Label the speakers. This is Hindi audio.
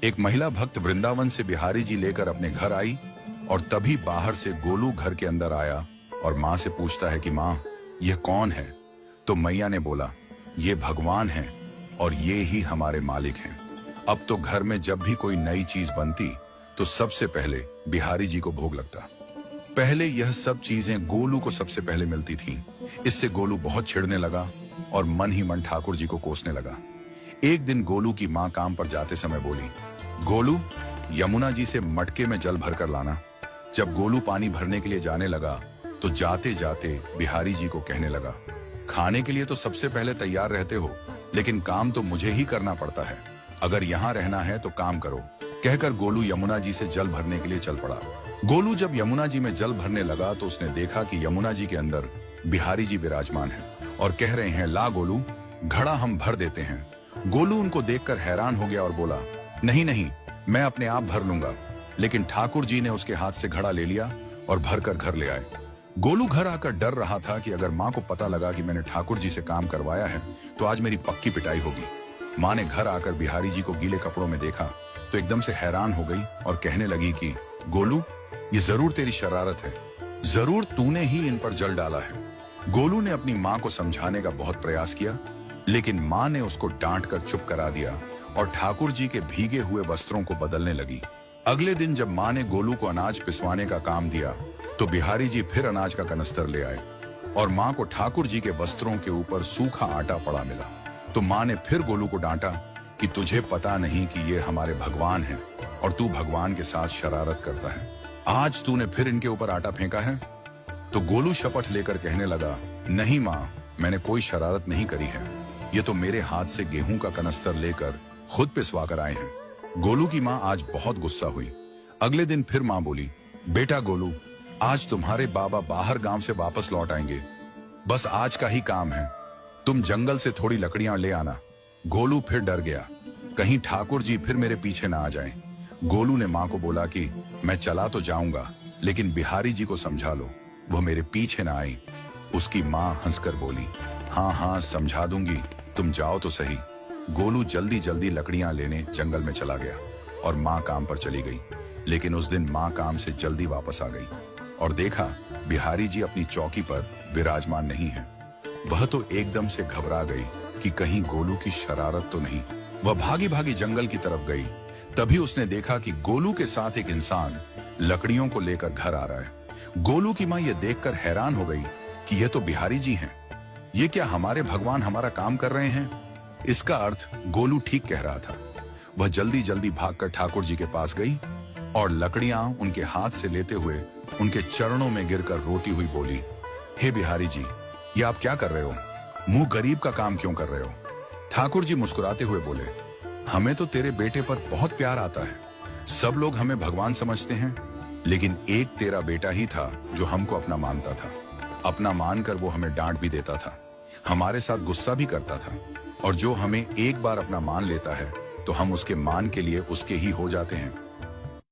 Speaker 1: एक महिला भक्त वृंदावन से बिहारी जी लेकर अपने घर आई और तभी बाहर से गोलू घर के अंदर आया और माँ से पूछता है कि माँ, यह कौन है? तो मैया ने बोला, ये भगवान है और ये ही हमारे मालिक हैं। अब तो घर में जब भी कोई नई चीज बनती तो सबसे पहले बिहारी जी को भोग लगता। पहले यह सब चीजें गोलू को सबसे पहले मिलती थीं। इससे गोलू बहुत चिढ़ने लगा और मन ही मन ठाकुर जी को कोसने लगा। एक दिन गोलू की माँ काम पर जाते समय बोली, गोलू, यमुना जी से मटके में जल भरकर लाना। जब गोलू पानी भरने के लिए जाने लगा तो जाते जाते बिहारी जी को कहने लगा, खाने के लिए तो सबसे पहले तैयार रहते हो, लेकिन काम तो मुझे ही करना पड़ता है। अगर यहाँ रहना है तो काम करो। कहकर गोलू यमुना जी से जल भरने के लिए चल पड़ा। गोलू जब यमुना जी में जल भरने लगा तो उसने देखा कि यमुना जी के अंदर बिहारी जी विराजमान है और कह रहे हैं, ला गोलू, घड़ा हम भर देते हैं। गोलू उनको देखकर हैरान हो गया और बोला, नहीं नहीं, मैं अपने आप भर लूंगा। लेकिन ठाकुर जी ने उसके हाथ से घड़ा ले लिया और भरकर घर ले आए। गोलू घर आकर डर रहा था कि अगर माँ को पता लगा कि मैंने ठाकुर जी से काम करवाया है तो आज मेरी पक्की पिटाई होगी। माँ ने घर आकर बिहारी जी को गीले कपड़ों में देखा तो एकदम से हैरान हो गई और कहने लगी कि गोलू, ये जरूर तेरी शरारत है, जरूर तूने ही इन पर जल डाला है। गोलू ने अपनी माँ को समझाने का बहुत प्रयास किया, लेकिन माँ ने उसको डांट कर चुप करा दिया और ठाकुर जी के भीगे हुए वस्त्रों को बदलने लगी। अगले दिन जब माँ ने गोलू को अनाज पिसवाने का काम दिया तो बिहारी जी फिर अनाज का कनस्तर ले आए और माँ को ठाकुर जी के वस्त्रों के ऊपर सूखा आटा पड़ा मिला। तो माँ ने फिर गोलू को डांटा कि तुझे पता नहीं कि ये हमारे भगवान हैं और तू भगवान के साथ शरारत करता है। आज तूने फिर इनके ऊपर आटा फेंका है। तो गोलू शपथ लेकर कहने लगा, नहीं माँ, मैंने कोई शरारत नहीं करी है। ये तो मेरे हाथ से गेहूं का कनस्तर लेकर खुद पिसवा कर आए हैं। गोलू की माँ आज बहुत गुस्सा हुई। अगले दिन फिर माँ बोली, बेटा गोलू, आज तुम्हारे बाबा बाहर गांव से वापस लौट आएंगे। बस आज का ही काम है, तुम जंगल से थोड़ी लकड़ियां ले आना। गोलू फिर डर गया, कहीं ठाकुर जी फिर मेरे पीछे ना आ जाएं। गोलू ने माँ को बोला कि मैं चला तो जाऊंगा, लेकिन बिहारी जी को समझा लो, वो मेरे पीछे ना आई। उसकी माँ हंसकर बोली, हाँ हाँ समझा दूंगी, तुम जाओ तो सही। गोलू जल्दी जल्दी लकड़ियां लेने जंगल में चला गया और माँ काम पर चली गई। लेकिन उस दिन माँ काम से जल्दी वापस आ गई और देखा बिहारी जी अपनी चौकी पर विराजमान नहीं है। वह तो एकदम से घबरा गई कि कहीं गोलू की शरारत तो नहीं। वह भागी भागी जंगल की तरफ गई। तभी उसने देखा कि गोलू के साथ एक इंसान लकड़ियों को लेकर घर आ रहा है। गोलू की माँ यह देखकर हैरान हो गई कि यह तो बिहारी जी हैं। ये क्या हमारे भगवान हमारा काम कर रहे हैं? इसका अर्थ गोलू ठीक कह रहा था। वह जल्दी जल्दी भागकर ठाकुर जी के पास गई और लकड़ियां उनके हाथ से लेते हुए उनके चरणों में गिरकर रोती हुई बोली, हे बिहारी जी, ये आप क्या कर रहे हो? मुंह गरीब का काम क्यों कर रहे हो? ठाकुर जी मुस्कुराते हुए बोले, हमें तो तेरे बेटे पर बहुत प्यार आता है। सब लोग हमें भगवान समझते हैं, लेकिन एक तेरा बेटा ही था जो हमको अपना मानता था। अपना मानकर वो हमें डांट भी देता था, हमारे साथ गुस्सा भी करता था, और जो हमें एक बार अपना मान लेता है तो हम उसके मान के लिए उसके ही हो जाते हैं।